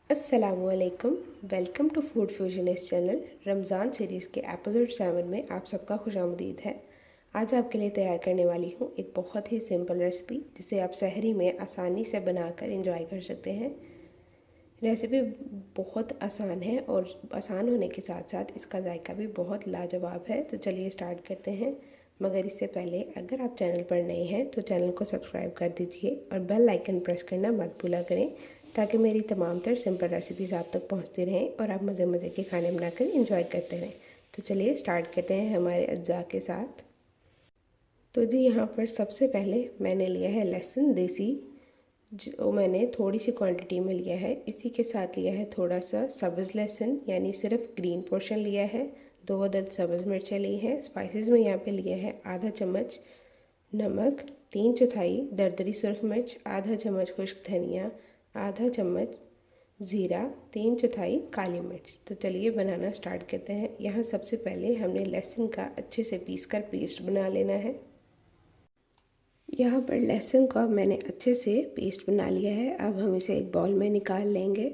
अस्सलामुअलैकुम। Welcome to food fusionist channel. Ramzan series के episode 7 में आप सबका खुशामदीद है। आज आपके लिए तैयार करने वाली हूँ एक बहुत ही सिंपल रेसिपी जिसे आप सहरी में आसानी से बनाकर एंजॉय कर सकते हैं। रेसिपी बहुत आसान है और आसान होने के साथ साथ इसका जायका भी बहुत लाजवाब है। तो चलिए स्टार्ट करते हैं। मगर इससे पहले अगर आप चैनल पर नए हैं तो चैनल को सब्सक्राइब कर दीजिए और बेल आइकन प्रेस करना मत भूला करें ताकि मेरी तमाम तर सिंपल रेसिपीज़ आप तक पहुंचती रहें और आप मज़े मज़े के खाने बनाकर एंजॉय करते रहें। तो चलिए स्टार्ट करते हैं हमारे अज्जा के साथ। तो जी यहाँ पर सबसे पहले मैंने लिया है लहसुन देसी, जो मैंने थोड़ी सी क्वांटिटी में लिया है। इसी के साथ लिया है थोड़ा सा सब्ज़ लहसुन यानी सिर्फ ग्रीन पोर्शन लिया है। 2 अदद सब्ज़ मिर्चें ली हैं। स्पाइसेस में यहाँ पे लिया है आधा चम्मच नमक, 3/4 दरदरी सुरख मिर्च, आधा चम्मच खुश्क धनिया, आधा चम्मच ज़ीरा, 3/4 काली मिर्च। तो चलिए बनाना स्टार्ट करते हैं। यहाँ सबसे पहले हमने लहसुन का अच्छे से पीसकर पेस्ट बना लेना है। यहाँ पर लहसुन का मैंने अच्छे से पेस्ट बना लिया है। अब हम इसे एक बाउल में निकाल लेंगे।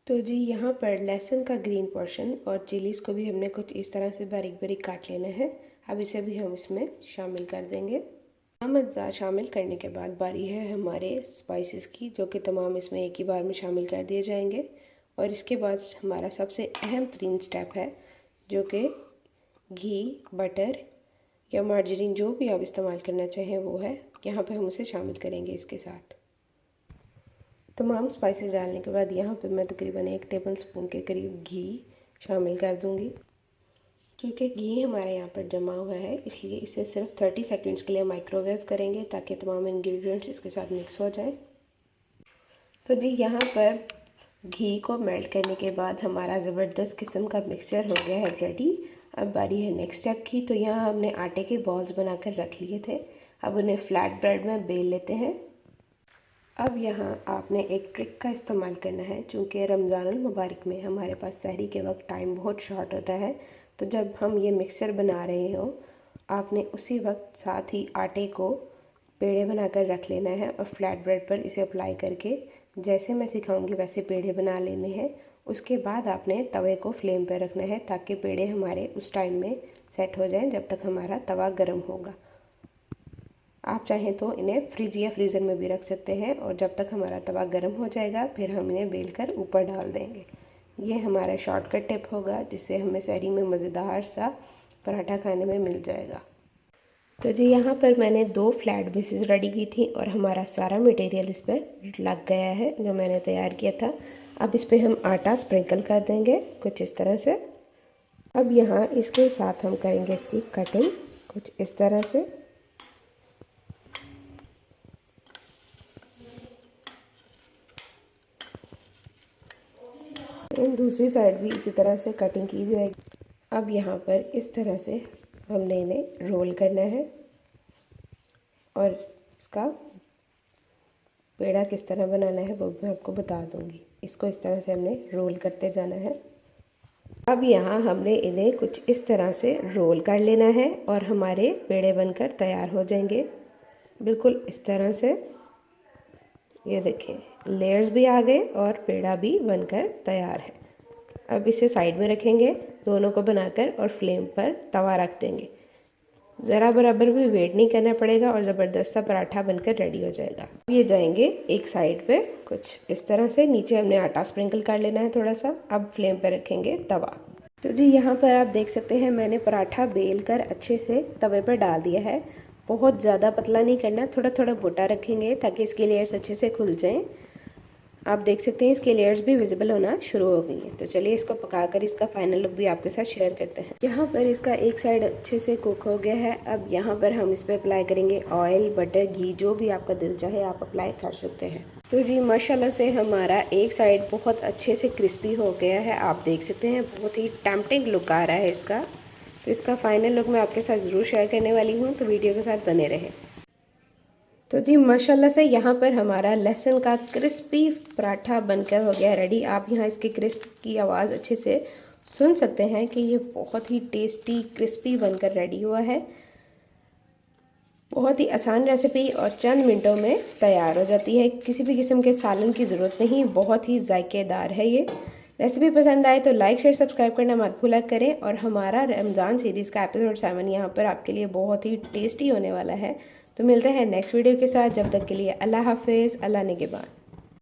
तो जी यहाँ पर लहसुन का ग्रीन पोर्शन और चिलीज़ को भी हमने कुछ इस तरह से बारीक बारीक काट लेना है। अब इसे भी हम इसमें शामिल कर देंगे। अज्जा शामिल करने के बाद बारी है हमारे स्पाइसेस की, जो कि तमाम इसमें एक ही बार में शामिल कर दिए जाएंगे। और इसके बाद हमारा सबसे अहम तरीन स्टेप है, जो कि घी, बटर या मार्जरीन जो भी आप इस्तेमाल करना चाहें वो है। यहाँ पे हम उसे शामिल करेंगे। इसके साथ तमाम स्पाइसेस डालने के बाद यहाँ पे मैं तकरीबन 1 टेबल स्पून के करीब घी शामिल कर दूँगी। क्योंकि घी हमारे यहाँ पर जमा हुआ है इसलिए इसे सिर्फ 30 सेकंड्स के लिए माइक्रोवेव करेंगे ताकि तमाम इंग्रेडिएंट्स इसके साथ मिक्स हो जाएं। तो जी यहाँ पर घी को मेल्ट करने के बाद हमारा ज़बरदस्त किस्म का मिक्सचर हो गया है रेडी। अब बारी है नेक्स्ट स्टेप की। तो यहाँ हमने आटे के बॉल्स बनाकर रख लिए थे। अब उन्हें फ्लैट ब्रेड में बेल लेते हैं। अब यहाँ आपने एक ट्रिक का इस्तेमाल करना है। चूँकि रमज़ानुल मुबारक में हमारे पास सहरी के वक्त टाइम बहुत शॉर्ट होता है, तो जब हम ये मिक्सचर बना रहे हो आपने उसी वक्त साथ ही आटे को पेड़े बनाकर रख लेना है और फ्लैट ब्रेड पर इसे अप्लाई करके जैसे मैं सिखाऊंगी वैसे पेड़े बना लेने हैं। उसके बाद आपने तवे को फ्लेम पर रखना है ताकि पेड़े हमारे उस टाइम में सेट हो जाएं जब तक हमारा तवा गर्म होगा। आप चाहें तो इन्हें फ्रिज या फ्रीज़र में भी रख सकते हैं और जब तक हमारा तवा गर्म हो जाएगा फिर हम इन्हें बेल कर ऊपर डाल देंगे। ये हमारा शॉर्टकट टिप होगा जिससे हमें सहरी में मज़ेदार सा पराठा खाने में मिल जाएगा। तो जी यहाँ पर मैंने 2 फ्लैट बेसिस रेडी की थी और हमारा सारा मटेरियल इस पर लग गया है जो मैंने तैयार किया था। अब इस पर हम आटा स्प्रिंकल कर देंगे कुछ इस तरह से। अब यहाँ इसके साथ हम करेंगे इसकी कटिंग कुछ इस तरह से। दूसरी साइड भी इसी तरह से कटिंग की जाएगी। अब यहाँ पर इस तरह से हमने इन्हें रोल करना है और इसका पेड़ा किस तरह बनाना है वो मैं आपको बता दूँगी। इसको इस तरह से हमने रोल करते जाना है। अब यहाँ हमने इन्हें कुछ इस तरह से रोल कर लेना है और हमारे पेड़े बनकर तैयार हो जाएंगे बिल्कुल इस तरह से। ये देखें लेयर्स भी आ गए और पेड़ा भी बनकर तैयार है। अब इसे साइड में रखेंगे दोनों को बनाकर और फ्लेम पर तवा रख देंगे। ज़रा बराबर भी वेट नहीं करना पड़ेगा और ज़बरदस्त सा पराठा बनकर रेडी हो जाएगा। ये जाएंगे एक साइड पे कुछ इस तरह से। नीचे हमने आटा स्प्रिंकल कर लेना है थोड़ा सा। अब फ्लेम पर रखेंगे तवा। तो जी यहाँ पर आप देख सकते हैं मैंने पराठा बेल कर अच्छे से तवे पर डाल दिया है। बहुत ज़्यादा पतला नहीं करना, थोड़ा थोड़ा मोटा रखेंगे ताकि इसके लेयर्स अच्छे से खुल जाएं। आप देख सकते हैं इसके लेयर्स भी विजिबल होना शुरू हो गई हैं। तो चलिए इसको पकाकर इसका फाइनल लुक भी आपके साथ शेयर करते हैं। यहाँ पर इसका एक साइड अच्छे से कुक हो गया है। अब यहाँ पर हम इस पर अप्लाई करेंगे ऑयल, बटर, घी, जो भी आपका दिल चाहे आप अप्लाई कर सकते हैं। तो जी माशाल्लाह से हमारा एक साइड बहुत अच्छे से क्रिस्पी हो गया है। आप देख सकते हैं बहुत ही टेम्पटिंग लुक आ रहा है इसका। तो इसका फाइनल लुक मैं आपके साथ ज़रूर शेयर करने वाली हूँ, तो वीडियो के साथ बने रहें। तो जी माशाल्लाह से यहाँ पर हमारा लहसुन का क्रिस्पी पराठा बनकर हो गया रेडी। आप यहाँ इसके क्रिस्प की आवाज़ अच्छे से सुन सकते हैं कि ये बहुत ही टेस्टी क्रिस्पी बनकर रेडी हुआ है। बहुत ही आसान रेसिपी और चंद मिनटों में तैयार हो जाती है। किसी भी किस्म के सालन की ज़रूरत नहीं, बहुत ही जायकेदार है ये। रेसिपी पसंद आए तो लाइक शेयर सब्सक्राइब करना मत भूला करें। और हमारा रमज़ान सीरीज़ का एपिसोड 7 यहाँ पर आपके लिए बहुत ही टेस्टी होने वाला है। तो मिलते हैं नेक्स्ट वीडियो के साथ, जब तक के लिए अल्लाह हाफिज़, अल्लाह निगहबान।